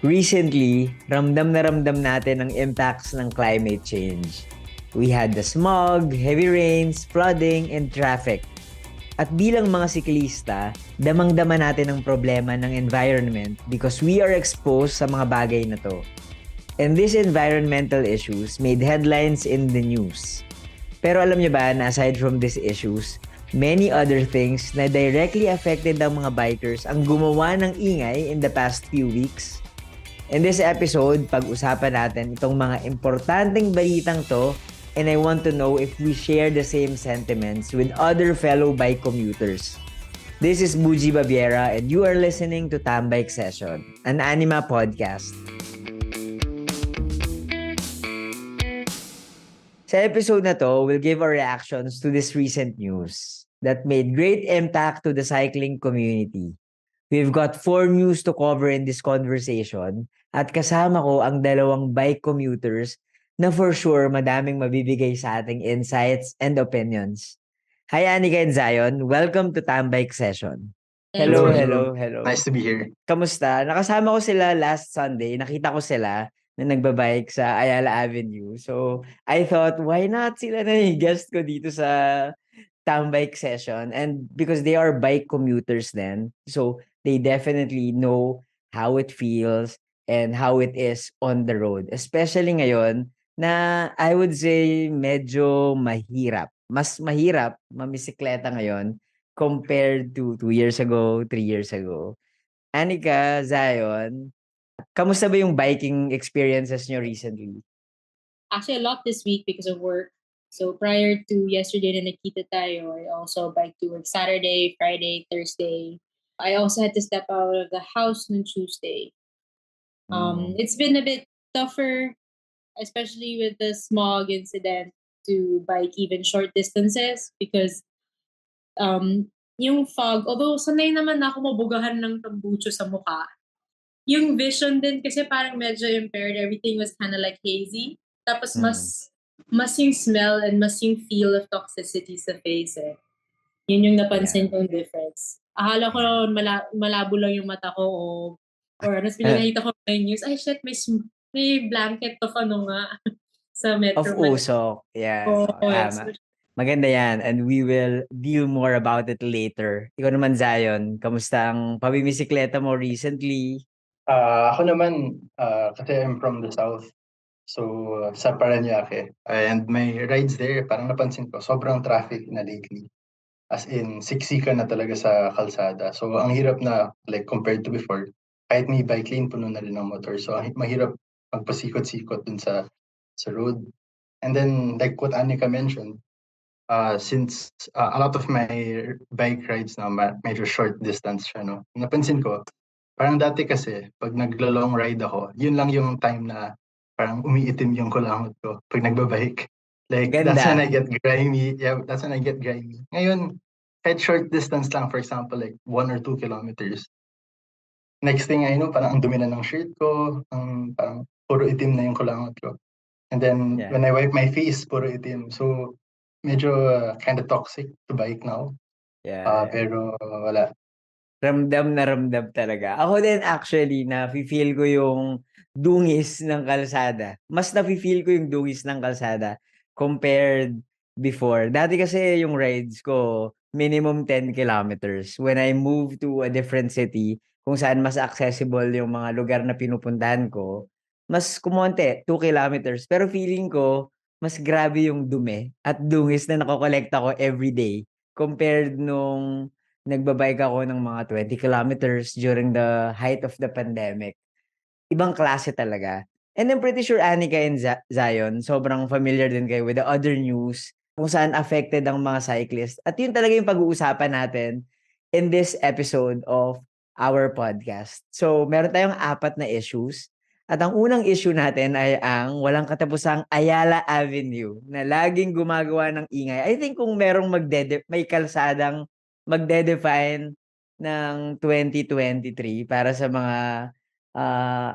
Recently, ramdam na ramdam natin ang impacts ng climate change. We had the smog, heavy rains, flooding, and traffic. At bilang mga siklista, damang-dama natin ang problema ng environment because we are exposed sa mga bagay na to. And these environmental issues made headlines in the news. Pero alam niyo ba na aside from these issues, many other things na directly affected ang mga bikers ang gumawa ng ingay in the past few weeks? In this episode, pag-usapan natin itong mga importanteng balitang to, and I want to know if we share the same sentiments with other fellow bike commuters. This is Buji Babiera and you are listening to Tambike Session, an Anima podcast. Sa episode na to, we'll give our reactions to this recent news that made great impact to the cycling community. We've got 4 news to cover in this conversation at kasama ko ang dalawang bike commuters na for sure madaming mabibigay sa ating insights and opinions. Hi Anika and Zion, welcome to Tambike Session. Hello, Hello. hello. Nice to be here. Kamusta? Nakasama ko sila last Sunday. Nakita ko sila na nagbabike sa Ayala Avenue. So, I thought, why not sila na yung guest ko dito sa Tambike Session? And because they are bike commuters then, so they definitely know how it feels and how it is on the road. Especially ngayon na I would say medyo mahirap. Mas mahirap mamisikleta ngayon compared to 2 years ago, 3 years ago. Anika, Zion, kamusta ba yung biking experiences nyo recently? Actually, a lot this week because of work. So prior to yesterday na nakita tayo, I also bike to work Saturday, Friday, Thursday. I also had to step out of the house on Tuesday. It's been a bit tougher, especially with the smog incident, to bike even short distances because yung fog, although sanay naman ako mabugahan ng tambucho sa mukha, yung vision din kasi parang medyo impaired. Everything was kind of like hazy. Tapos mas yung smell and mas yung feel of toxicity sa face eh. Yun yung napansin kong difference. Akala ko malabo lang yung mata ko or mas pinakita ko na news, ay shit, may blanket of ano nga sa metro. Of usok. Yan. Tama. Maganda yan. And we will deal more about it later. Ikaw naman, Zion, kamusta ang pamimisikleta mo recently? Ako naman, kasi I'm from the south. So, sa Parañaque. And my rides there, parang napansin ko, sobrang traffic na lately. As in, siksika na talaga sa kalsada. So, ang hirap na, like, compared to before, kahit may bike lane, puno na rin ng motor. So, mahirap magpasikot-sikot dun sa road. And then, like what Annika mentioned, since a lot of my bike rides now, medyo short distance siya, no? Napansin ko, parang dati kasi, pag naglo-long ride ako, yun lang yung time na parang umiitim yung kulangot ko pag nagbabike. Like, Ganda. that's when I get grimy. Yeah, that's when I get grimy. Ngayon, kahit short distance lang, for example, like 1 or 2 kilometers. Next thing I know, parang ang dumi na ng shirt ko, parang puro itim na yung kulangot ko. And then, when I wipe my face, puro itim. So, medyo kind of toxic to bike now. Pero wala. Ramdam na ramdam talaga. Ako din actually, na-feel ko yung dungis ng kalsada. Mas na-feel ko yung dungis ng kalsada compared before. Dati kasi yung rides ko, minimum 10 kilometers. When I moved to a different city, kung saan mas accessible yung mga lugar na pinupuntahan ko, mas kumonte, 2 kilometers. Pero feeling ko, mas grabe yung dumi at dungis na nakokolekta ko everyday compared nung nagbabike ako ng mga 20 kilometers during the height of the pandemic. Ibang klase talaga. And I'm pretty sure Anika and Zion, sobrang familiar din kayo with the other news kung saan affected ang mga cyclists. At yun talaga yung pag-uusapan natin in this episode of our podcast. So, meron tayong 4 na issues. At ang unang issue natin ay ang walang katapusang Ayala Avenue na laging gumagawa ng ingay. I think kung merong may kalsadang magde-define ng 2023 para sa mga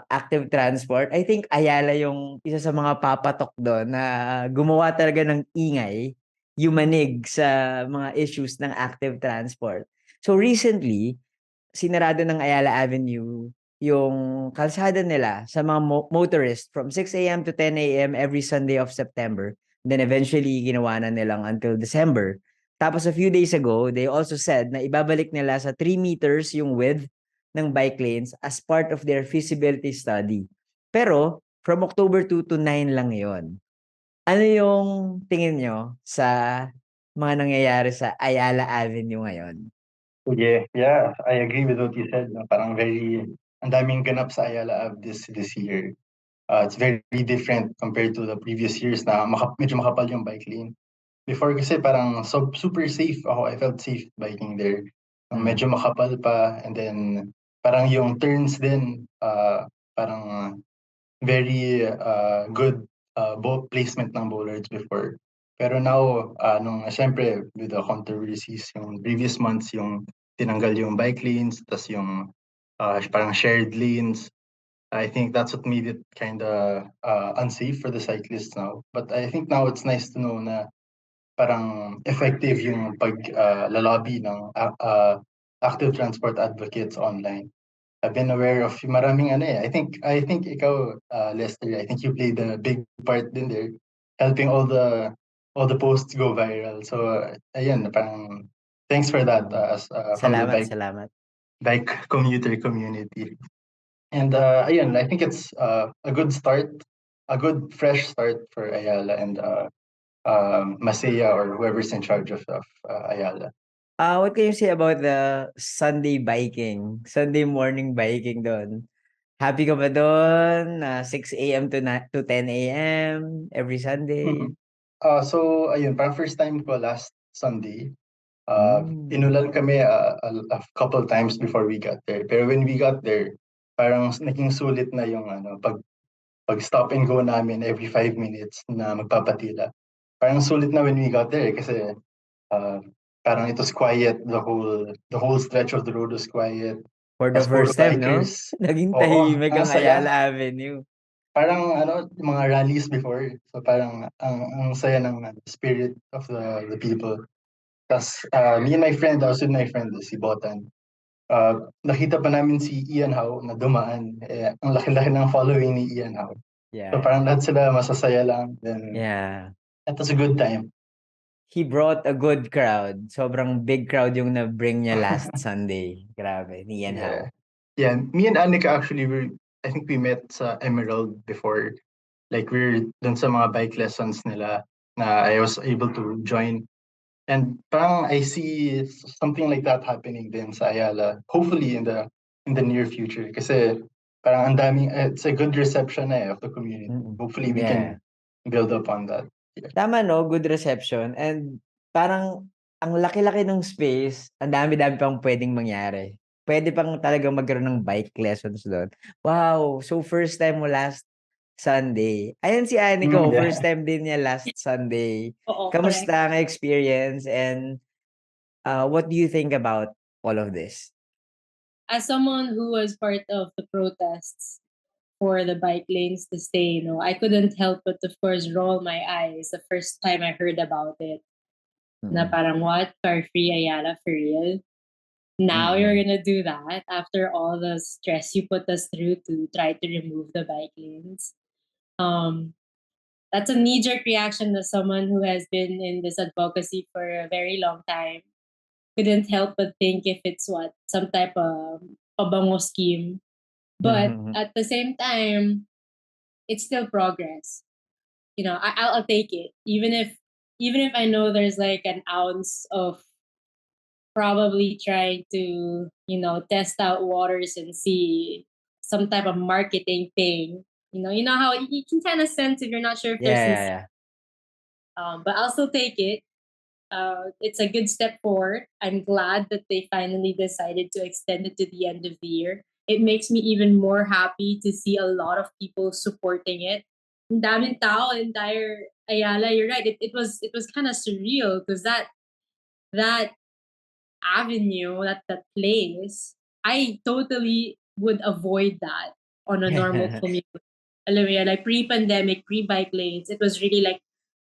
active transport, I think Ayala yung isa sa mga papatok doon na gumawa talaga ng ingay, yumanig sa mga issues ng active transport. So recently, sinarado ng Ayala Avenue yung kalsada nila sa mga motorist from 6 a.m. to 10 a.m. every Sunday of September. Then eventually, ginawa na nilang until December. Tapos a few days ago, they also said na ibabalik nila sa 3 meters yung width ng bike lanes as part of their feasibility study. Pero, from October 2 to 9 lang yon. Ano yung tingin nyo sa mga nangyayari sa Ayala Avenue ngayon? Yeah, I agree with what you said. No? Parang ang daming ganap sa Ayala Ave this year. It's very different compared to the previous years na medyo makapal yung bike lane. Before kasi parang super safe ako. I felt safe biking there. Medyo makapal pa, and then parang yung turns din, parang very good placement ng bollards before. Pero now, syempre, with the controversies, yung previous months, yung tinanggal yung bike lanes, tas yung parang shared lanes, I think that's what made it kind of unsafe for the cyclists now. But I think now it's nice to know na parang effective yung lobby ng active transport advocates online. I've been aware of maraming I think ikaw, Lester, I think you played a big part din there, helping all the posts go viral. So ayun, parang thanks for that as from the Salamat. bike commuter community. And ayun, I think it's a good start, a good fresh start for Ayala and Masaya or whoever's in charge of Ayala. What can you say about the Sunday biking? Sunday morning biking doon? Happy ka ba doon? 6 a.m. to 10 a.m. every Sunday? So ayun, parang first time ko last Sunday. Mm. Inulan kami a couple times before we got there. Pero when we got there, parang naging sulit na yung pag stop and go namin every 5 minutes na magpapatila. Parang sulit na when we got there kasi parang it was quiet, the whole stretch of the road was quiet. For the Tas puro first time, no? bikers. Naging Oo, tahimik ang ang saya. Ayala Avenue. Parang mga rallies before. So parang ang saya ng spirit of the people. Tas me and my friend, I was with my friend, si Botan. Nakita pa namin si Ian Howe na dumaan. Ang laki-laki ng following ni Ian Howe. So Yeah. parang lahat sila masasaya lang. Then Yeah. it was a good time. He brought a good crowd. Sobrang big crowd yung na-bring niya last Sunday. Grabe, ni Ian Howe. Yeah, me and Annika actually I think we met sa Emerald before. Like we're dun sa mga bike lessons nila na I was able to join. And parang I see something like that happening din sa Ayala. Hopefully in the near future. Kasi parang it's a good reception of the community. Hopefully we can build up on that. Yeah. Tama, no? Good reception. And parang ang laki-laki ng space, ang dami-dami pang pwedeng mangyari. Pwede pang talagang magkaroon ng bike lessons doon. Wow! So first time mo last Sunday. Ayan si Aniko, Yeah. first time din niya last Sunday. Oo, Kamusta ang experience and what do you think about all of this? as someone who was part of the protests for the bike lanes to stay, I couldn't help but of course roll my eyes the first time I heard about it. Na parang what? Car free Ayala for real? Now you're gonna do that after all the stress you put us through to try to remove the bike lanes. That's a knee-jerk reaction as someone who has been in this advocacy for a very long time. Couldn't help but think if it's some type of pabango scheme. But at the same time, it's still progress. I'll take it. Even if I know there's like an ounce of probably trying to, test out waters and see some type of marketing thing. You know how you can kind of sense if you're not sure if they're sincere. But I'll still take it. It's a good step forward. I'm glad that they finally decided to extend it to the end of the year. It makes me even more happy to see a lot of people supporting it. Ang daming tao, entire Ayala, you're right. It was kind of surreal because that avenue, that place, I totally would avoid that on a normal commute. Alam mo yan, like pre-pandemic, pre-bike lanes, it was really like,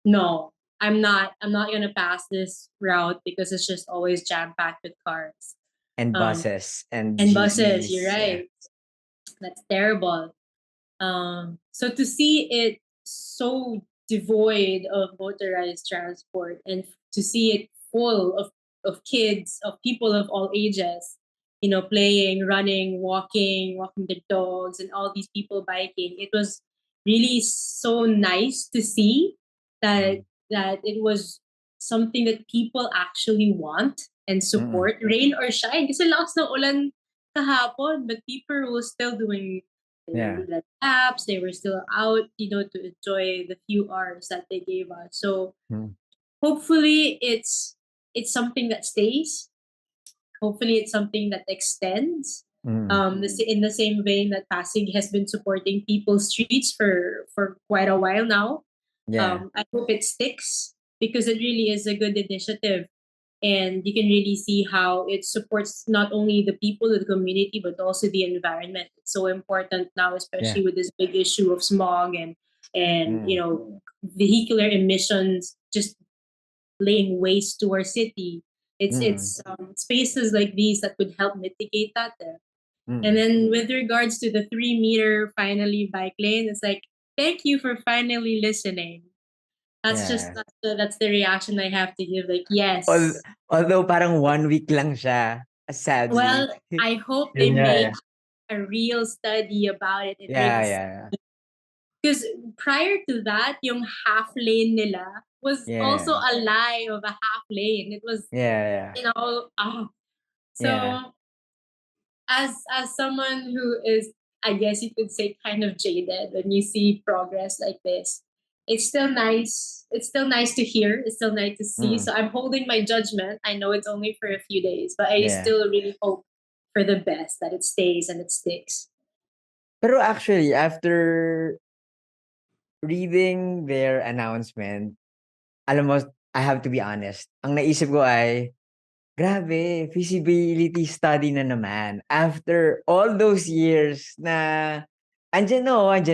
no, I'm not gonna pass this route because it's just always jam-packed with cars. And buses. And buses, jeepneys, you're right. That's terrible. So to see it so devoid of motorized transport and to see it full of kids, of people of all ages, playing, running, walking the dogs, and all these people biking, it was really so nice to see that Mm. that it was something that people actually want and Mm. support, rain or shine. Kasi lakas ng ulan kahapon, but people were still doing Yeah. the apps. They were still out, to enjoy the few hours that they gave us. So Mm. hopefully it's something that stays. Hopefully it's something that extends. Mm. In the same vein that Pasig has been supporting people's streets for quite a while now. Yeah. I hope it sticks because it really is a good initiative. And you can really see how it supports not only the people of the community but also the environment. It's so important now, Yeah. especially with this big issue of smog and Mm. vehicular emissions just laying waste to our city. It's Mm. it's spaces like these that could help mitigate that. And Mm. then with regards to the 3 meter finally bike lane, it's like thank you for finally listening. That's just Yeah. that's the reaction I have to give. Like Al yes. although parang 1 week lang siya, sadly. Well, I hope they Yun nga make eh. a real study about it and Yeah, really yeah. because prior to that, yung half lane nila was also Yeah. a lie of a half lane. It was, Yeah, yeah. So Yeah. as someone who is, I guess you could say, kind of jaded when you see progress like this, it's still nice. It's still nice to hear. It's still nice to see. Mm. So I'm holding my judgment. I know it's only for a few days, but I Yeah. still really hope for the best that it stays and it sticks. Pero actually, after reading their announcement, alam mo, I have to be honest, ang naisip ko ay, grabe, feasibility study na naman. After all those years na andiyan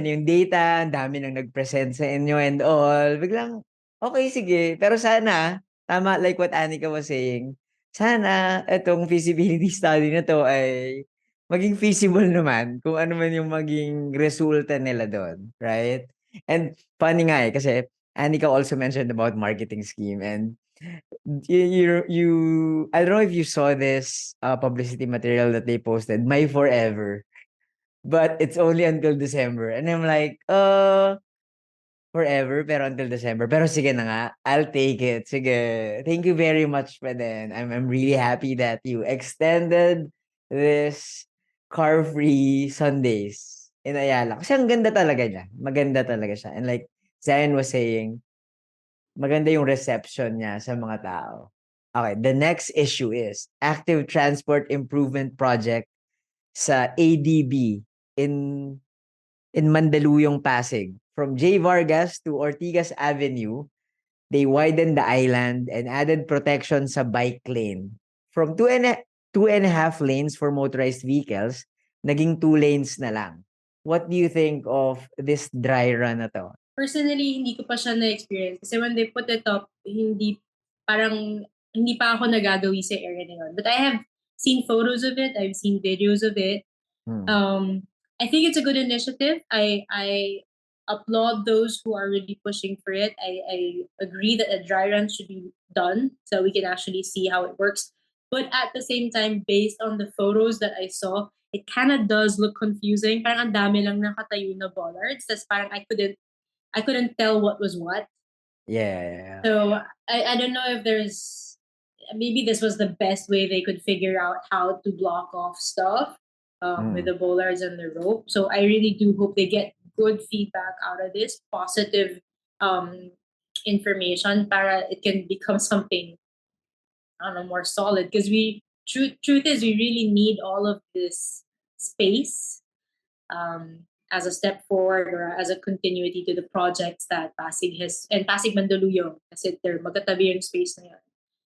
yung data, ang dami nang nag-present sa inyo and all, biglang, okay, sige. Pero sana, tama like what Anika was saying, sana itong feasibility study na 'to ay maging feasible naman kung ano man yung maging resulta nila do'n, right? And funny nga, kasi Anika also mentioned about marketing scheme and you I don't know if you saw this publicity material that they posted, My Forever, but it's only until December. And I'm like, forever pero until December. Pero sige na nga, I'll take it. Sige. Thank you very much pa din. I'm really happy that you extended this car-free Sundays in Ayala. Kasi ang ganda talaga niya. Maganda talaga siya. And like Zion was saying, maganda yung reception niya sa mga tao. Okay, the next issue is active transport improvement project sa ADB in Mandaluyong, Pasig. From J. Vargas to Ortigas Avenue, they widened the island and added protection sa bike lane. From two and a half lanes for motorized vehicles, naging 2 lanes na lang. What do you think of this dry run na to? Personally, hindi ko pa siya na-experience. Kasi when they put it up, hindi pa ako nagagawi sa area na yun. But I have seen photos of it. I've seen videos of it. I think it's a good initiative. I applaud those who are really pushing for it. I agree that a dry run should be done so we can actually see how it works. But at the same time, based on the photos that I saw, it kind of does look confusing. Parang ang dami lang nakatayo na bollards. That's parang I couldn't tell what was what. Yeah. So I don't know if there's maybe this was the best way they could figure out how to block off stuff with the bollards and the rope. So I really do hope they get good feedback out of this, positive information para it can become something more solid. Because truth is we really need all of this space as a step forward or as a continuity to the projects that Pasig has and Pasig Mandaluyong kasi they're magkatabi yung space na yun,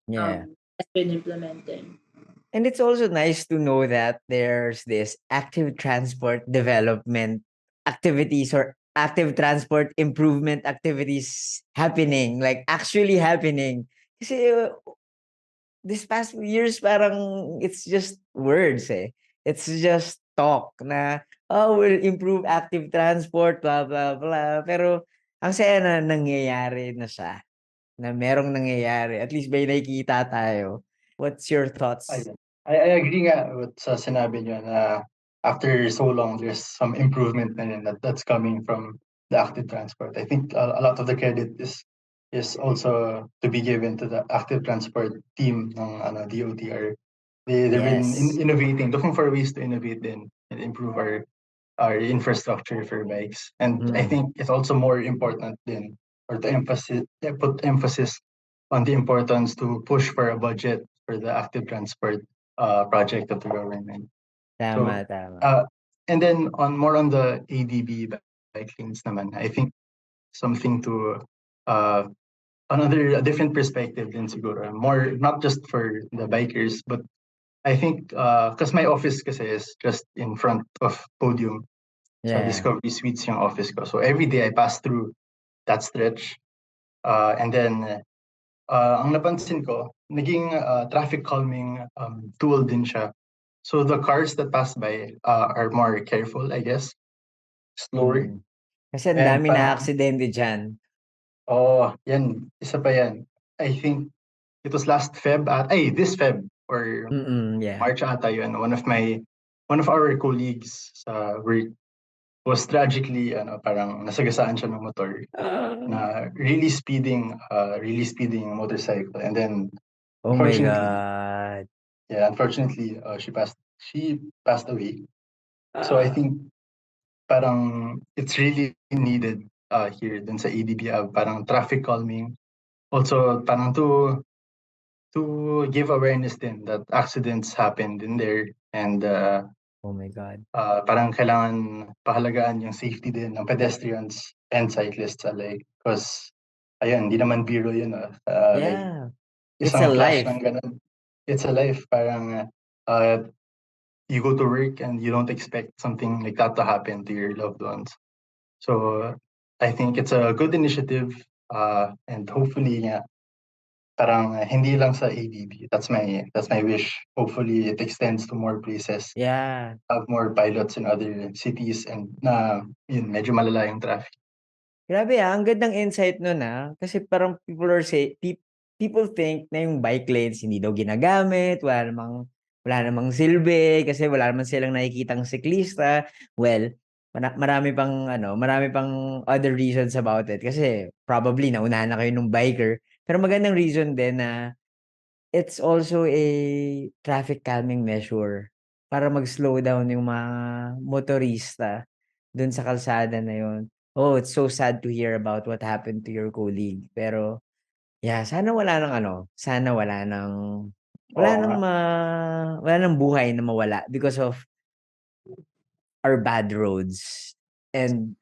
Yeah. has been implementing. And it's also nice to know that there's this active transport development activities or active transport improvement activities happening, like actually happening. Kasi this past few years parang it's just words eh. It's just talk na, "Oh, we'll improve active transport, blah, blah, blah." Pero ang saya na nangyayari na siya, na merong nangyayari. At least may nakikita tayo. What's your thoughts? Ayun. I agree nga with sa sinabi niyo na after so long, there's some improvement na rin that's coming from the active transport. I think a lot of the credit is also to be given to the active transport team ng DOTR. They've been Yes. innovating, looking for ways to innovate and improve our infrastructure for bikes. And I think it's also more important than or to put emphasis on the importance to push for a budget for the active transport project of the government. Tama, So tama. and then on the ADB bike lanes naman, I think something to a different perspective din siguro. More not just for the bikers, but I think because my office kasi is just in front of Podium. So Yeah. Discovery Suites yung office ko. So every day I pass through that stretch. And then ang napansin ko, naging traffic calming tool din siya. So the cars that pass by are more careful, I guess. Slower. Mm. Kasi ang And dami na parang, aksidente dyan. yan, isa pa yan. I think it was this Feb or Yeah. March ata yun. One of our colleagues sa work was tragically parang nasagasaan siya ng motor na really speeding a motorcycle, and then Oh my unfortunately God. she passed away. So I think parang it's really needed here dun sa ADB parang traffic calming, also parang to give awareness din that accidents happened in there, and Oh my God. parang kailangan pahalagaan yung safety din ng pedestrians and cyclists alike. Because, ayun, hindi naman biro yun. Like, Yeah. It's a isang flash life. ng ganun. It's a life. Parang, you go to work and you don't expect something like that to happen to your loved ones. So, I think it's a good initiative. And hopefully, parang hindi lang sa ADB. That's my wish. Hopefully, it extends to more places. Yeah. Have more pilots in other cities and na yun medyo malala yung traffic. Grabe ang gandang insight nun kasi parang people think na yung bike lanes hindi daw ginagamit, wala namang silbi kasi wala naman silang nakikitang siklista. Well, marami pang other reasons about it kasi probably naunahan na kayo nung biker. Pero magandang reason din na it's also a traffic calming measure para mag-slow down yung mga motorista dun sa kalsada na yun. Oh, it's so sad to hear about what happened to your colleague. Pero, yeah, sana wala Oo nga. wala nang buhay na mawala because of our bad roads. And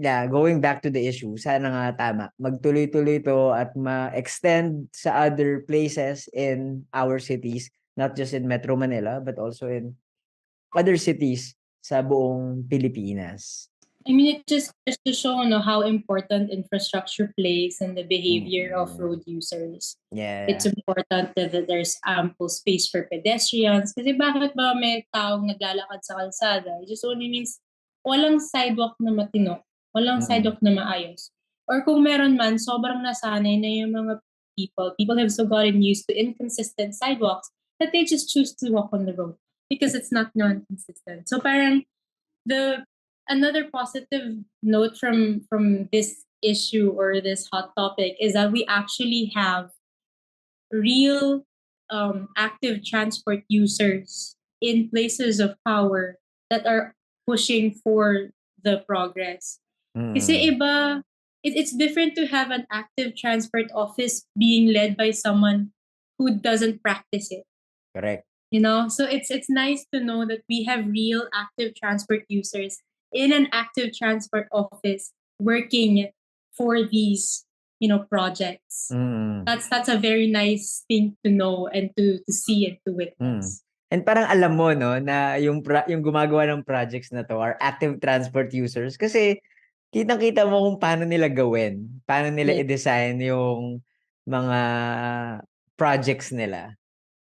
yeah, going back to the issue, sana nga tama. Magtuloy-tuloy 'to at ma-extend sa other places in our cities, not just in Metro Manila, but also in other cities sa buong Pilipinas. I mean, it just to show how important infrastructure plays in the behavior of road users. It's Yeah. important that there's ample space for pedestrians. Kasi bakit ba may taong naglalakad sa kalsada? It just only means walang sidewalk na matino, walang sidewalk na maayos. Or kung meron man, sobrang nasanay na yung mga people have so gotten used to inconsistent sidewalks that they just choose to walk on the road because it's not non-consistent. So parang another positive note from this issue or this hot topic is that we actually have real active transport users in places of power that are pushing for the progress. Kasi iba, it's different to have an active transport office being led by someone who doesn't practice it. Correct. So it's nice to know that we have real active transport users in an active transport office working for these projects. That's a very nice thing to know and to see and to witness. And parang alam mo na yung gumagawa ng projects na 'to are active transport users kasi kitang-kita mo kung paano nila gawin, paano nila Yeah. i-design yung mga projects nila.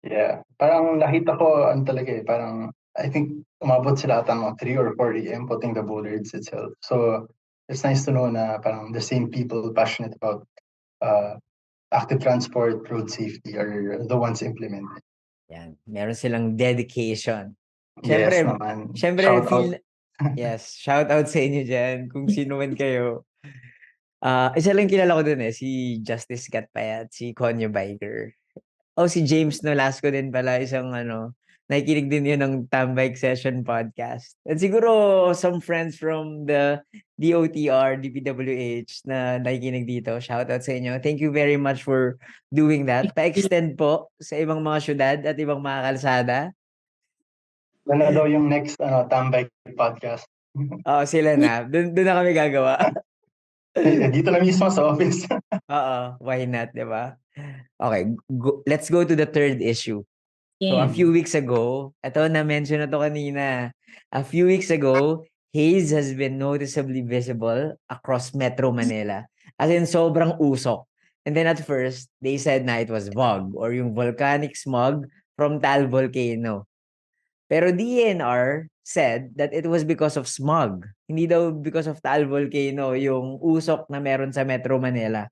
Yeah. Parang nakita ko talaga parang I think umabot sila ata mga 3 or 4 AM putting the bollards itself. So it's nice to know na parang the same people passionate about uh, active transport, road safety are the ones implementing. Yan. Meron silang dedication. Yes Siyempre, naman. siyempre Shout out. feel, yes, shout out sa inyo dyan kung sino man kayo. Isa lang kilala ko dun si Justice Gatpayat, si Conyo Biker. Si James Nolasco din pala, isang nakikinig din yun ng Tambike Session podcast. At siguro some friends from the DOTR, DPWH na nakikinig dito. Shout out sa inyo. Thank you very much for doing that. Pa-extend po sa ibang mga syudad at ibang mga kalsada. Ano daw yung next Tambay podcast? Sila na. Doon na kami gagawa. Dito na mismo sa office. Why not, di ba? Okay, let's go to the third issue. So a Yeah. few weeks ago, ito na-mention na to kanina. A few weeks ago, haze has been noticeably visible across Metro Manila. As in, sobrang usok. And then at first, they said na it was VOG or yung volcanic smog from Taal Volcano. Pero DENR said that it was because of smog. Hindi daw because of Taal Volcano yung usok na meron sa Metro Manila.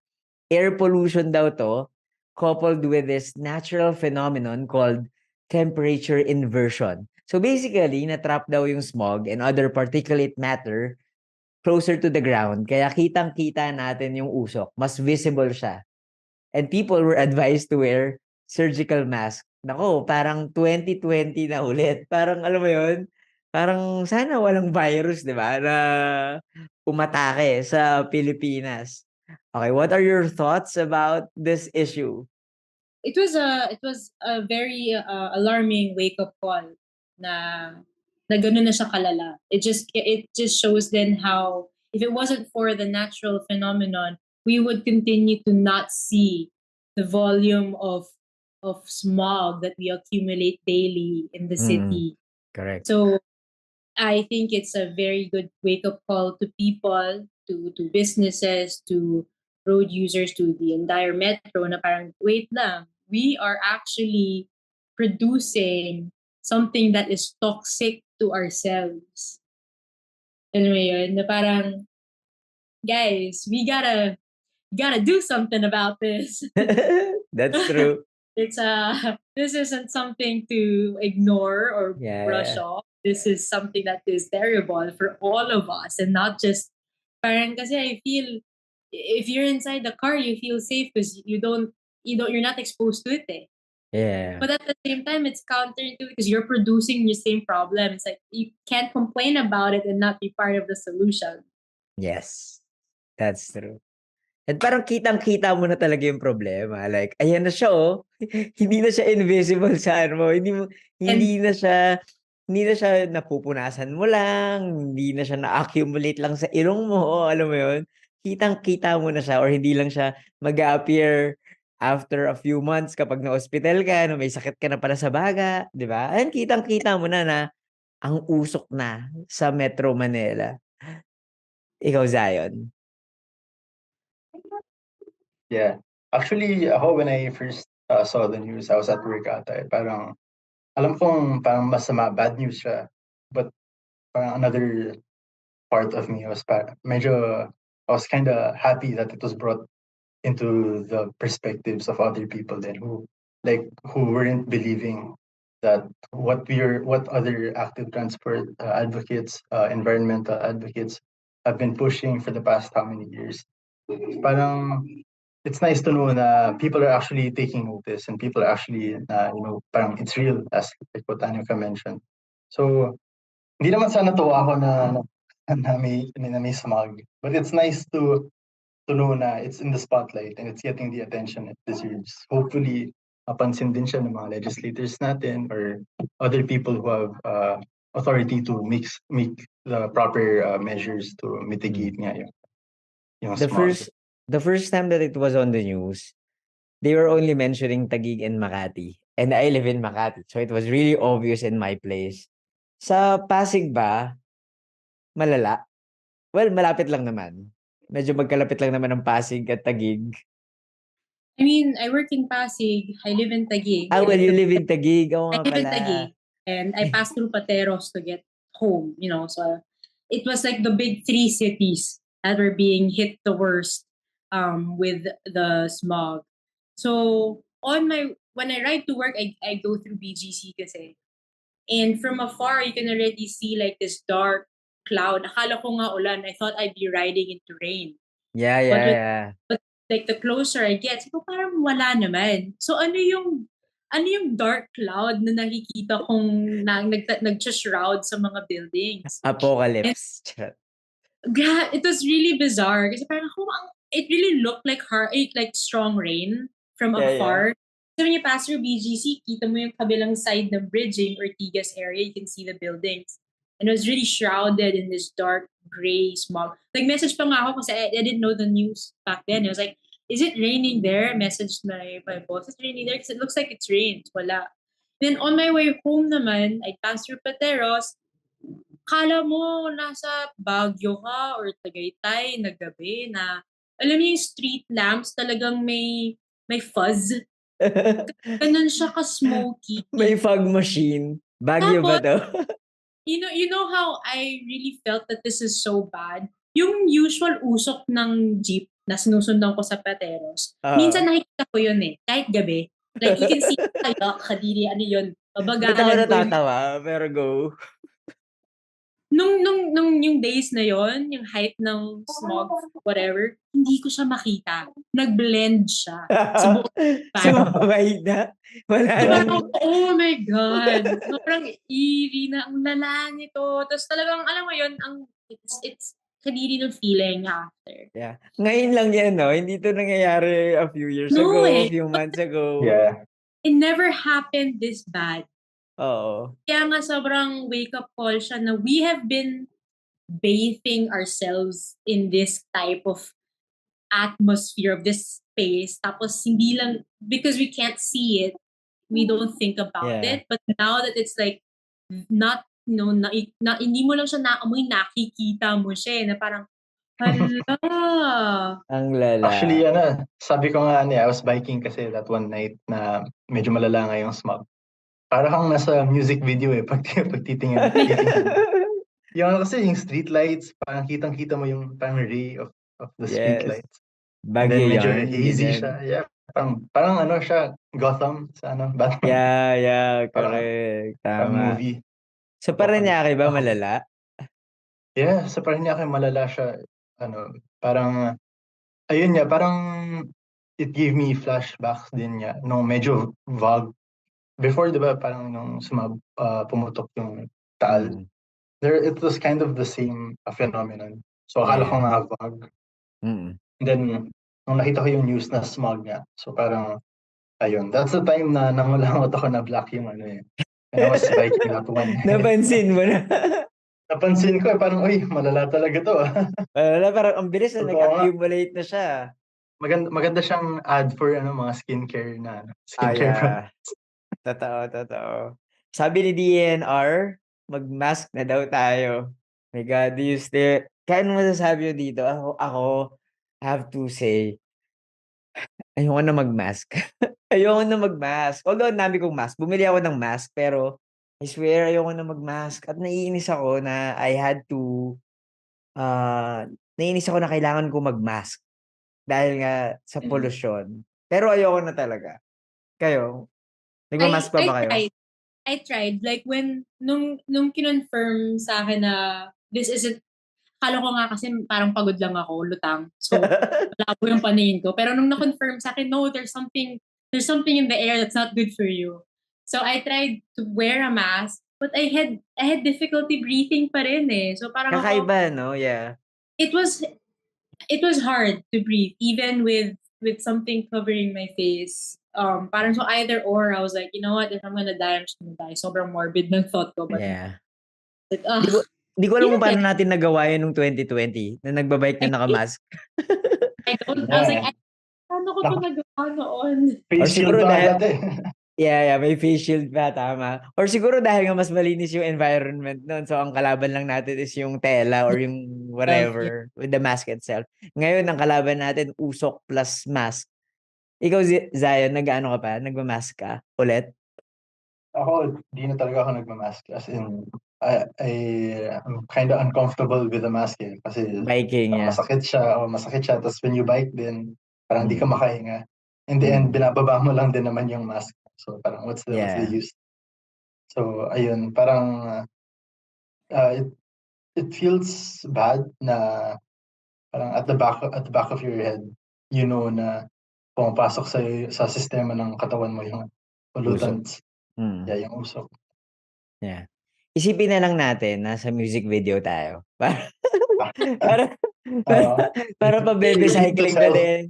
Air pollution daw to, coupled with this natural phenomenon called temperature inversion. So basically, na-trap daw yung smog and other particulate matter closer to the ground. Kaya kitang-kita natin yung usok. Mas visible siya. And people were advised to wear surgical mask. Nako, parang 2020 na ulit. Parang alam mo yun? Parang sana walang virus, di ba? Na umatake sa Pilipinas. Okay, what are your thoughts about this issue? It was a very alarming wake up call na ganun na siya kalala. It just shows then how if it wasn't for the natural phenomenon, we would continue to not see the volume of smog that we accumulate daily in the city. Correct. So I think it's a very good wake up call to people, to businesses, to road users, to the entire metro na parang wait lang, we are actually producing something that is toxic to ourselves. Alam mo yun? Na parang, guys, we gotta do something about this. That's true. This isn't something to ignore or brush Yeah. off. This is something that is terrible for all of us, and not just parang kasi I feel if you're inside the car you feel safe because you're not exposed to it Yeah. but at the same time it's counterintuitive because you're producing the same problem. It's like you can't complain about it and not be part of the solution. Yes. That's true. At parang kitang-kita mo na talaga yung problema. Like, ayan na siya, Hindi na siya invisible sa mo. Hindi na siya napupunasan mo lang, hindi na siya na-accumulate lang sa ilong mo, alam mo yun? Kitang-kita mo na siya or hindi lang siya mag-a-appear after a few months kapag na-hospital ka, may sakit ka na pala sa baga, di ba? Ayan, kitang-kita mo na ang usok na sa Metro Manila. Ikaw, Zion. Yeah. Actually, ako when I first saw the news, I was at work ata. Parang, alam kong parang masama, bad news siya. But parang another part of me was I was kind of happy that it was brought into the perspectives of other people then who weren't believing that what other active transport advocates, environmental advocates have been pushing for the past how many years. Parang it's nice to know na people are actually taking notice and people are actually parang it's real as like what Anika mentioned. So hindi naman sana tuwa ako na may smog, but it's nice to know na it's in the spotlight and it's getting the attention it deserves. Hopefully, mapansin din siya ng mga legislators natin or other people who have authority to make the proper measures to mitigate nga yung smog. The first time that it was on the news, they were only mentioning Taguig and Makati. And I live in Makati, so it was really obvious in my place. Sa Pasig ba, malala? Well, malapit lang naman. Medyo magkalapit lang naman ng Pasig at Taguig. I mean, I work in Pasig. I live in Taguig. Well, you live in Taguig. Oo nga I live in pala. Taguig. and I passed through Pateros to get home, so it was like the big three cities that were being hit the worst with the smog. So when I ride to work, I go through BGC kasi. And from afar, you can already see like this dark cloud. Akala ko nga ulan. I thought I'd be riding into rain. Yeah, But yeah, yeah. like the closer I get, so parang wala naman. So ano yung dark cloud na nakikita kong nag-shroud sa mga buildings? Apocalypse. Charot. It was really bizarre kasi parang it really looked like strong rain from Yeah, afar. So when you pass through BGC, kita mo yung kabilang side ng bridging Ortigas area, you can see the buildings. And it was really shrouded in this dark gray smog. Like message pa nga ako kasi I didn't know the news back then. I was like, is it raining there? Message my boss, it's raining there because it looks like it's rained. Wala. Then on my way home naman, I passed through Pateros. Kala mo nasa Baguio ka or Tagaytay na gabi na alam mo yung street lamps talagang may fuzz. Ganun siya ka-smoky. May fog machine. Baguio ba to? You know how I really felt that this is so bad? Yung usual usok ng jeep na sinusundan ko sa Pateros. Minsan nakikita ko yun kahit gabi. Like you can see kayo, kadiri, ano yun. Ba't ako Babagalan ko yung natatawa? Pero go. nung yung days na yon, yung height ng smog, whatever, hindi ko siya makita. Nag-blend siya sa buong Sumabay na. Wala lang. oh my God. Sobrang eerie na. Ang lala nito. Tapos talagang, alam mo yun, it's kadiri ng feeling after. Yeah. Ngayon lang yan, no? Hindi to nangyayari a few years ago, a few months ago. Yeah. It never happened this bad. Oo. Kaya nga sobrang wake-up call siya na we have been bathing ourselves in this type of atmosphere of this space. Tapos hindi lang, because we can't see it, we don't think about it. But now that it's like, not, hindi mo lang siya naamoy, nakikita mo siya na parang, hala. Ang lala. Actually, sabi ko nga, I was biking kasi that one night na medyo malala nga yung smog. Para kang nasa music video pag titingin. Kasi yung street lights, parang kitang-kita mo yung parang ray of the street lights. Baguio then medyo yarn, hazy ganyan. siya. Yeah, parang siya, Gotham sa Batman. Yeah, correct. Parang Tama. movie. Sa Parañaque ba malala? Yeah, sa Parañaque malala siya. Parang, ayun niya, parang it gave me flashbacks din niya. Nung medyo vague. Before, di ba, parang nung pumutok yung Taal. It was kind of the same phenomenon. So, akala ko nga vague. And then, nung nakita ko yung news na smog nga. So, parang, ayun. That's the time na nangulangot ako na black yung when I was biking that one. Napansin mo na. Napansin ko, parang, uy, malala talaga to. Malala, parang ang bilis na nag-accumulate na siya. Maganda siyang ad for mga skincare na skincare products. Totoo. Sabi ni DNR, mag-mask na daw tayo. My God, do you still... Kaya ano masasabi mo dito? Ako, I have to say, ayoko na mag-mask. Ayoko na mag-mask. Although, ang dami kong mask. Bumili ako ng mask, pero I swear, ayoko na mag-mask. At naiinis ako na naiinis ako na kailangan ko mag-mask. Dahil nga sa pollution. Pero ayoko na talaga. Kayo? Nagmamask pa ba kayo? I tried. Like nung kinonfirm sa akin na this isn't, akala ko nga kasi parang pagod lang ako, lutang. So, malabo yung paningin ko. Pero nung na-confirm sa akin, no, there's something in the air that's not good for you. So, I tried to wear a mask, but I had difficulty breathing pa rin So, parang kakaiba, no? Yeah. It was hard to breathe, even with something covering my face. Parang so either or, I was like, you know what, if I'm gonna die, I'm just gonna die. Sobrang morbid ng thought ko. But, like, di ko alam kung paano natin nagawa yun nung 2020 na nagbabike na nakamask. I was like, paano ko ito nagawa noon? Face shield pa Yeah, may face shield pa, tama. Or siguro dahil nga mas malinis yung environment noon, so ang kalaban lang natin is yung tela or yung whatever with the mask itself. Ngayon, ang kalaban natin, usok plus mask. Ikaw, Zion, nag-ano ka pa? Nagmamask ka ulit? Ako, di na talaga ako nagmamask. As in, I'm kind of uncomfortable with the mask kasi Biking, yeah. masakit siya. Tapos when you bike din, parang di ka Mm. makahinga. In the end, Mm. binababa mo lang din naman yung mask. So parang what's the Yeah. use? So ayun, parang uh, it, it feels bad na parang at the back of your head, you know na pumapasok sa sistema ng katawan mo yung Usok. pollutants. Mm. Yeah, yung usok. Yeah. Isipin na lang natin nasa music video tayo. Para Uh, para pa baby Treat cycling pa yourself. din.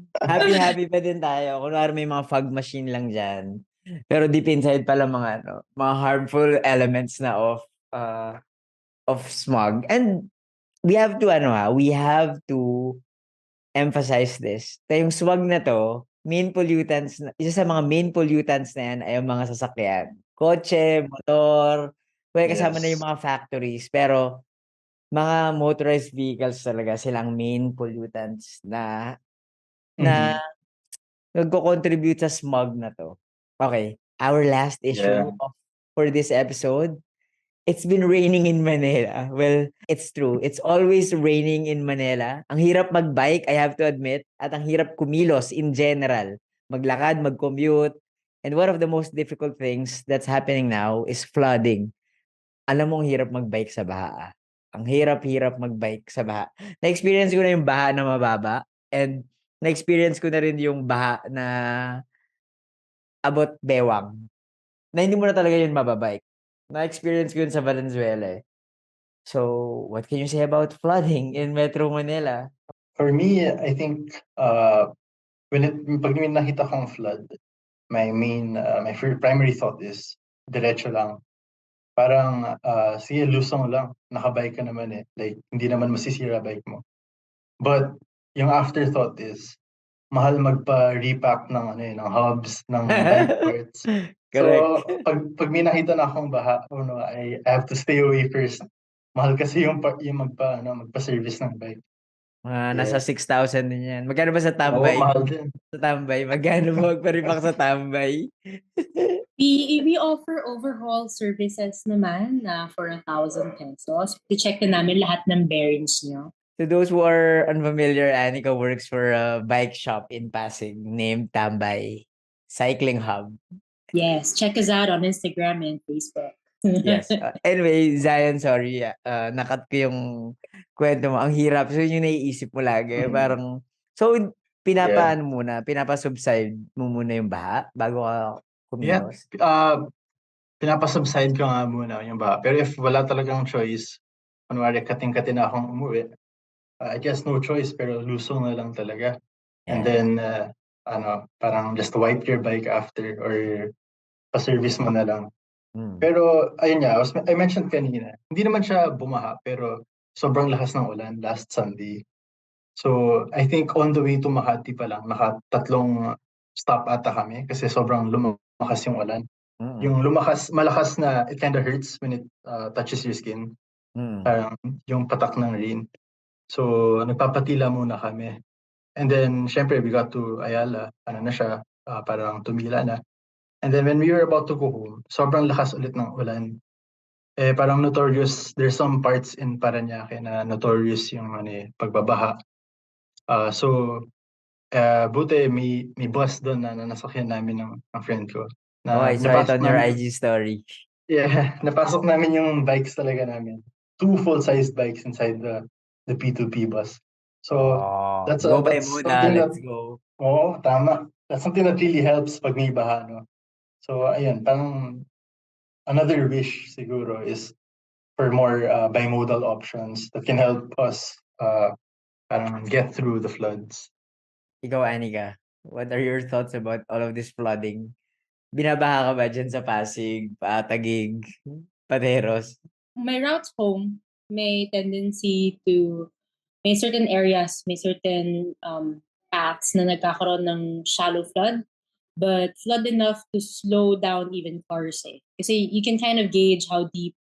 Happy pa din tayo. Kunwari may mga fog machine lang diyan. Pero deep inside pala mga harmful elements na of smog. And we have to emphasize this. Yung smog na to, isa sa mga main pollutants na yan ay yung mga sasakyan. Kotse, motor, kasama na yung Yes. mga factories. Pero mga motorized vehicles talaga silang main pollutants na Mhm. nagko-contribute sa smog na to. Okay, our last Yeah. issue for this episode. It's been raining in Manila. Well, it's true. It's always raining in Manila. Ang hirap mag-bike, I have to admit, at ang hirap kumilos in general. Maglakad, mag-commute. And one of the most difficult things that's happening now is flooding. Alam mo, ang hirap mag-bike sa baha. Ang hirap-hirap mag-bike sa baha. Na-experience ko na yung baha na mababa. And na-experience ko na rin yung baha na abot bewang. Na hindi mo na talaga yun mababike. Na-experience ko yun sa Valenzuela eh. So, what can you say about flooding in Metro Manila? For me, I think pag may nakita kong flood, my primary thought is diretso lang. Parang sige, lusong lang. Nakabike ka naman eh. Like hindi naman masisira bike mo. But yung afterthought is mahal magpa-repack ng hubs ng bike parts. So Correct. pag may nakita na akong baha, I have to stay away first. Mahal kasi yung magpa-service ng bike. Nasa Yeah. 6,000 din yan. Magkano ba sa Oo, tambay? mahal din. Sa tambay? Magkano mo magpa-repack sa tambay? We offer overhaul services naman na for 1,000 pesos. I-check na namin lahat ng bearings nyo. To those who are unfamiliar, Anika works for a bike shop in Pasig named Tambay Cycling Hub. Yes, check us out on Instagram and Facebook. Yes. Anyway, Zion, sorry. Nakat ko yung kwento mo. Ang hirap. So, yun yung naiisip mo lagi. Mhm. Parang, so, pinapasubside mo muna yung baha bago ka Yeah. kumilos? Pinapasubside ko nga muna yung baha. Pero if wala talagang choice, kunwari kating-kati na akong umuwi, I guess no choice, pero lusong na lang talaga. And Yeah. then, parang just wipe your bike after or pa-service mo na lang. Pero, ayun nga, I mentioned kanina, hindi naman siya bumaha, pero sobrang lakas ng ulan last Sunday. So, I think on the way to Makati pa lang, nakatatlong stop ata kami kasi sobrang lumakas yung ulan. Yung malakas na, it kind of hurts when it touches your skin. Parang yung patak ng rain. So, nagpapatila muna kami. And then, syempre, we got to Ayala. Parang tumila na. And then, when we were about to go home, sobrang lakas ulit ng ulan. Parang notorious, there's some parts in Parañaque na notorious yung pagbabaha. So, buti may bus doon na nasakyan namin ng friend ko. I saw it on your IG story. Yeah, napasok namin yung bikes talaga namin. 2 full-sized bikes inside the P2P bus. So, that's go by that's mood, something let's that, go. oo, tama. That's something that really helps pag may baha, no? So, ayun, parang another wish siguro is for more bimodal options that can help us parang get through the floods. Ikaw, Anika, what are your thoughts about all of this flooding? Binabaha ka ba dyan sa Pasig, Taguig, Pateros? My routes home may tendency to, may certain areas, may certain paths na nagkakaroon ng shallow flood, but flood enough to slow down even cars eh. Kasi you can kind of gauge how deep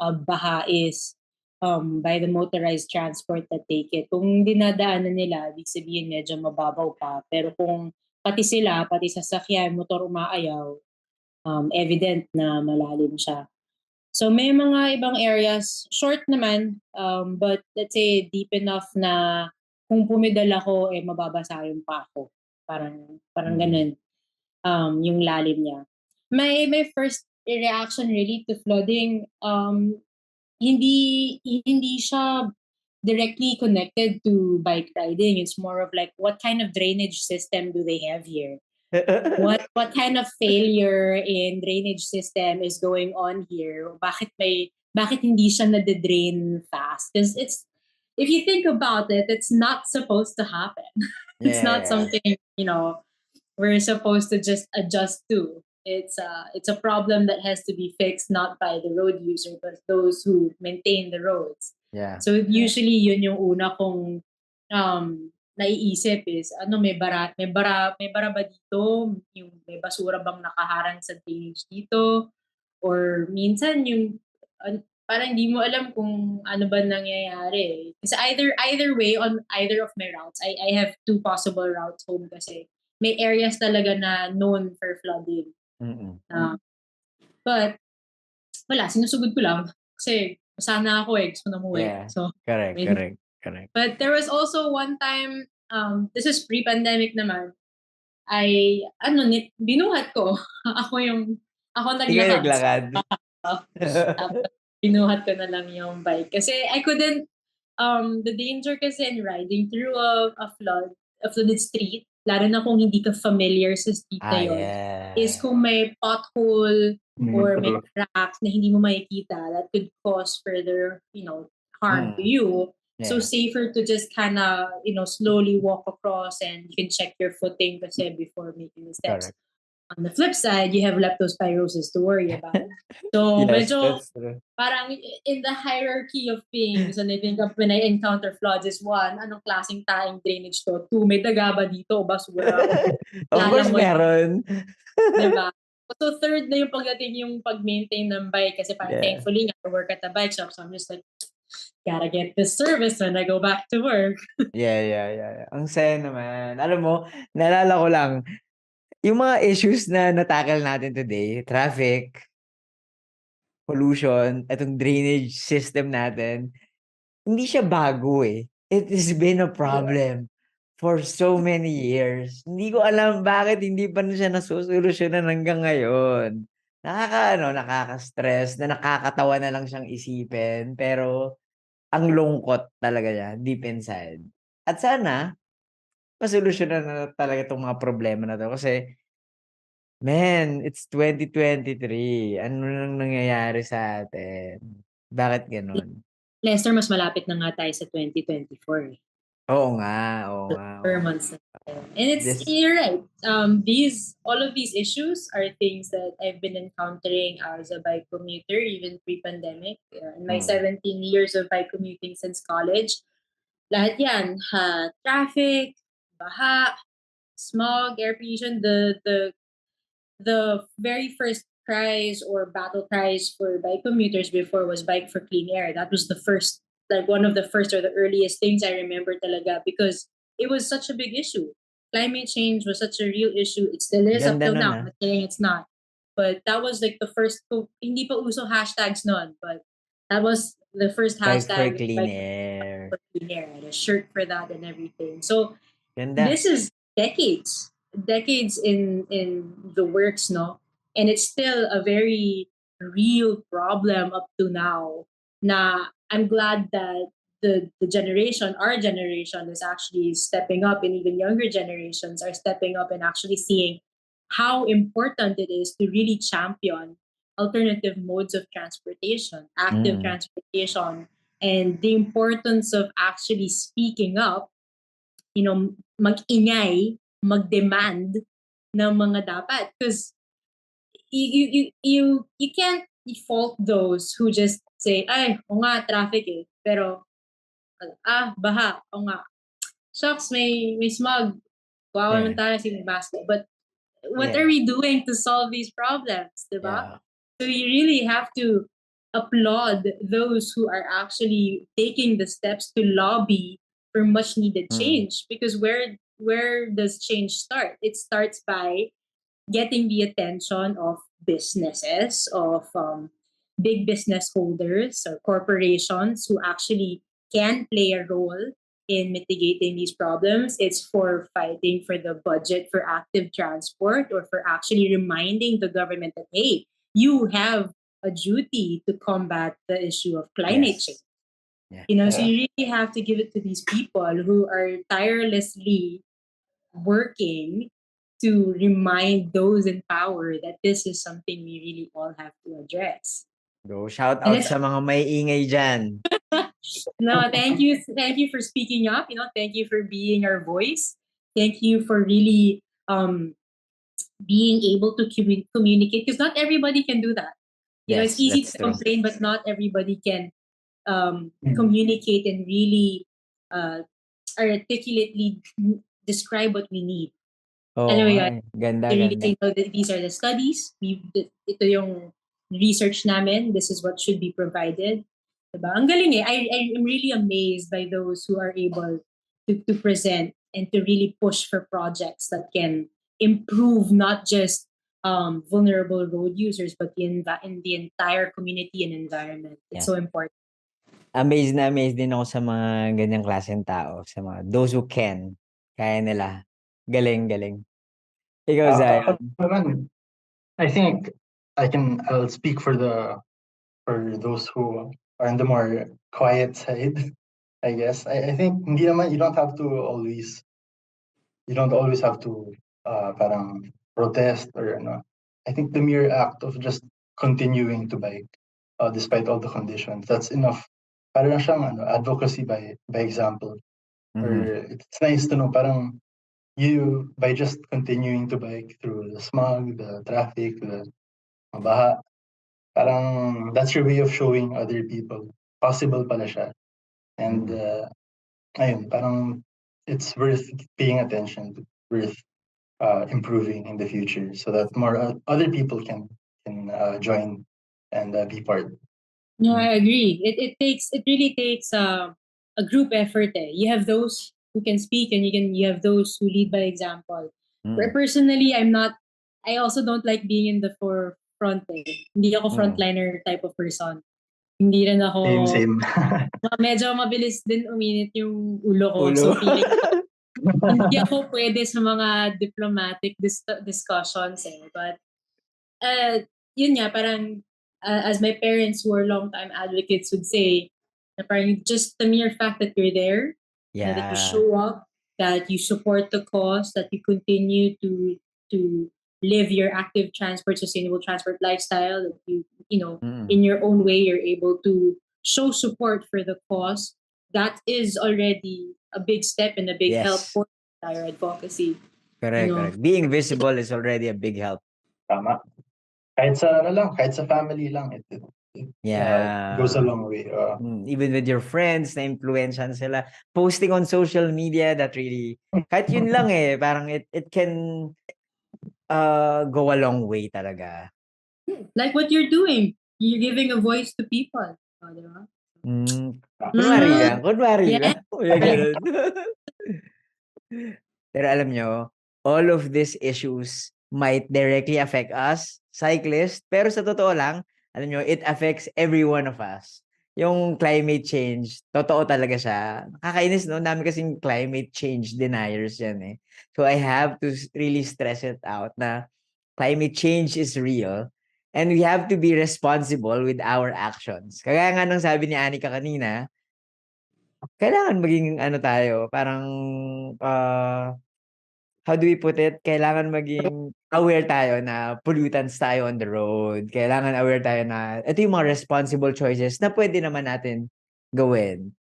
baha is by the motorized transport that take it. Kung dinadaanan nila, ibig sabihin medyo mababaw pa. Pero kung pati sasakyan, motor umaayaw, evident na malalim siya. So may mga ibang areas, short naman, but let's say deep enough na kung pumidal ako, mababasa yung pa ako. Parang ganun, yung lalim niya. My first reaction really to flooding, hindi siya directly connected to bike riding. It's more of like, what kind of drainage system do they have here? What kind of failure in drainage system is going on here? Bakit hindi siya nade-drain fast? Because if you think about it, it's not supposed to happen. It's not Yeah. something, we're supposed to just adjust to. It's a problem that has to be fixed not by the road user but those who maintain the roads. Yeah. So usually yun yung una kong naiisip is may bara ba dito, yung may basura bang nakaharang sa drainage dito, or minsan yung parang hindi mo alam kung ano ba nangyayari. Kasi either way on either of my routes, I have two possible routes home kasi may areas talaga na known for flooding. But wala, sinusugod ko lang kasi sana ako gusto na umuwi. Yeah. So Correct. but there was also one time, this is pre-pandemic naman, binuhat ko. ako Ikaw naglakad. naglakad. Tapos binuhat ko na lang yung bike. Kasi I couldn't, the danger kasi in riding through a flooded street, lalo na kung hindi ka familiar sa street na yun, is kung may pothole or may cracks na hindi mo makikita, that could cause further, harm to you. So safer to just kinda, slowly walk across and you can check your footing kasi before making the steps. Correct. On the flip side, you have leptospirosis to worry about. So Yes, medyo that's true. parang in the hierarchy of things, and I think of when I encounter floods is one, anong klaseng taing drainage to? Two, may daga ba dito o basura? Of course Lalamoy. meron. Diba? So third na yung pagdating yung pag-maintain ng bike kasi parang thankfully I work at the bike shop, so I'm just like, gotta get this service when I go back to work. Yeah. Ang saya naman. Alam mo, naalala ko lang, yung mga issues na natakal natin today, traffic, pollution, itong drainage system natin, hindi siya bago eh. It has been a problem for so many years. Hindi ko alam bakit hindi pa na siya nasusolusyonan hanggang ngayon. Nakaka-stress, na nakakatawa na lang siyang isipin, pero ang lungkot talaga niya, deep inside. At sana, masolusyonan na talaga itong mga problema na to. Kasi, man, it's 2023. Ano nang nangyayari sa atin? Bakit ganun? Lester, mas malapit na nga tayo sa 2024. Oo nga. 4 months na. And you're right. All of these issues are things that I've been encountering as a bike commuter, even pre-pandemic. In my 17 years of bike commuting since college, lahat yan, traffic, baha, smog, air pollution, the very first prize or battle prize for bike commuters before was Bike for Clean Air. That was the first, like one of the first or the earliest things I remember talaga because it was such a big issue. Climate change was such a real issue. It still is up till now. I'm not saying it's not. But that was like the first, hindi pa uso hashtags nun, but that was the first hashtag. Bike for Clean Air. For Clean Air. I had a shirt for that and everything. So Ganda. this is decades in the works, no? And it's still a very real problem up to now. Na I'm glad that the generation, our generation, is actually stepping up, and even younger generations are stepping up and actually seeing how important it is to really champion alternative modes of transportation, active transportation, and the importance of actually speaking up, mag-ingay, mag-demand ng mga dapat. Because you can't fault those who just say, ay, o nga, traffic eh. Pero, baha, o nga. Shucks, may smog. Wow, naman tayo sinibasta. But what are we doing to solve these problems, diba? So you really have to applaud those who are actually taking the steps to lobby for much needed change, because where does change start? It starts by getting the attention of businesses, of big business holders or corporations who actually can play a role in mitigating these problems. It's for fighting for the budget for active transport, or for actually reminding the government that, hey, you have a duty to combat the issue of climate change. Yes. You know, so Yeah. you really have to give it to these people who are tirelessly working to remind those in power that this is something we really all have to address. Go, shout And out it's sa mga may ingay dyan. no, thank you for speaking up. You know, thank you for being our voice. Thank you for really being able to communicate, because not everybody can do that. You know, it's Yes, easy that's to true. complain, but not everybody can Mm. communicate and really articulately describe what we need. Oo Anyway, nga eh. Ganda, to really ganda. say, no, that these are the studies. Ito yung research namin. This is what should be provided. Diba? Ang galing eh. I am really amazed by those who are able to present and to really push for projects that can improve not just vulnerable road users, but in the entire community and environment. It's Yeah. so important. Amazed na amazed din ako sa mga ganyang klaseng tao. Sa mga, those who can. Kaya nila. Galing, galing. Ikaw, Ako Zion. naman, I think I'll speak for those who are on the more quiet side, I guess. I think hindi naman, you don't always have to parang protest or ano. I think the mere act of just continuing to bike despite all the conditions, that's enough. Parang siyang advocacy by example. Or Mhm. it's nice to know parang you, by just continuing to bike through the smog, the traffic, the baha, parang that's your way of showing other people possible pala siya. And ayun, parang it's worth paying attention to, worth improving in the future, so that more other people can join and be part. No, I agree. It really takes a group effort. Eh. You have those who can speak, and you have those who lead by example. Mm. Personally, I also don't like being in the forefront. Eh. Hindi ako frontliner type of person. Hindi rin ako Same. medyo mabilis din uminit yung ulo ko. Ulo. So feeling hindi ako pwede sa mga diplomatic discussions eh. But yun nga, parang as my parents who are longtime advocates would say, na parang just the mere fact that you're there, and that you Yeah. show up, that you support the cause, that you continue to live your active transport, sustainable transport lifestyle, that you know, in your own way, you're able to show support for the cause. That is already a big step and a big help Yes. for our advocacy. Correct, You know? correct. Being visible is already a big help. Tama. Kahit sa family lang, it Yeah. goes a long way. Even with your friends, na-influensyan sila. Posting on social media, that really, kahit yun lang eh, parang it can go a long way talaga. Like what you're doing. You're giving a voice to people. Oh, diba? Kunwari lang, kunwari Yeah. lang. Kuya, ganun. Pero alam nyo, all of these issues might directly affect us, cyclists, pero sa totoo lang, alam nyo, it affects every one of us. Yung climate change, totoo talaga siya. Nakakainis, no? Dami kasing climate change deniers yan eh. So I have to really stress it out na climate change is real and we have to be responsible with our actions. Kaya nga nung sabi ni Anika kanina, kailangan maging ano tayo, parang how do we put it? Kailangan maging aware tayo na pollutants tayo on the road. Kailangan aware tayo na ito yung mga responsible choices na pwede naman natin gawin.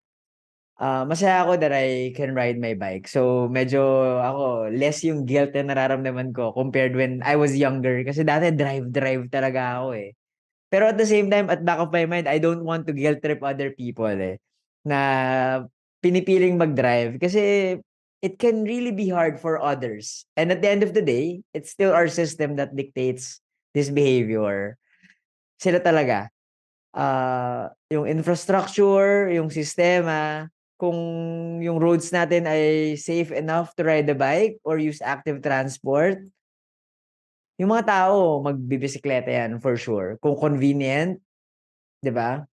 Masaya ako that I can ride my bike. So, medyo ako, less yung guilt na nararamdaman ko compared when I was younger. Kasi dati drive talaga ako eh. Pero at the same time, at back of my mind, I don't want to guilt trip other people eh. Na pinipiling mag-drive. Kasi it can really be hard for others. And at the end of the day, it's still our system that dictates this behavior. Sila talaga. Yung infrastructure, yung sistema, kung yung roads natin ay safe enough to ride the bike or use active transport, yung mga tao, magbibisikleta yan for sure. Kung convenient, di ba?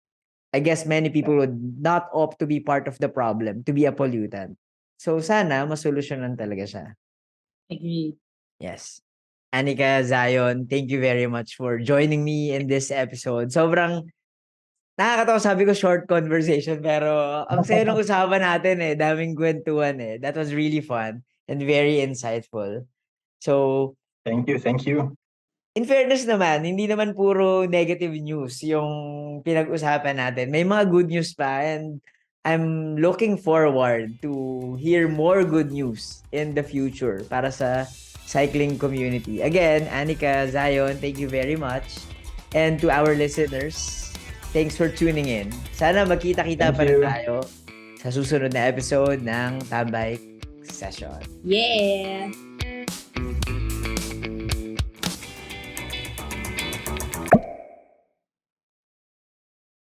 I guess many people would not opt to be part of the problem, to be a pollutant. So sana, masolusyonan talaga siya. Agreed. Yes. Anika, Zion, thank you very much for joining me in this episode. Sobrang nakakatawa, sabi ko short conversation, pero ang saya ng usapan natin eh. Daming kwentuhan eh. That was really fun and very insightful. So, Thank you, thank you. in fairness naman, hindi naman puro negative news yung pinag-usapan natin. May mga good news pa and I'm looking forward to hear more good news in the future para sa cycling community. Again, Anika, Zion, thank you very much. And to our listeners, thanks for tuning in. Sana magkita-kita Thank pa rin you. tayo sa susunod na episode ng Tambay Session. Yeah!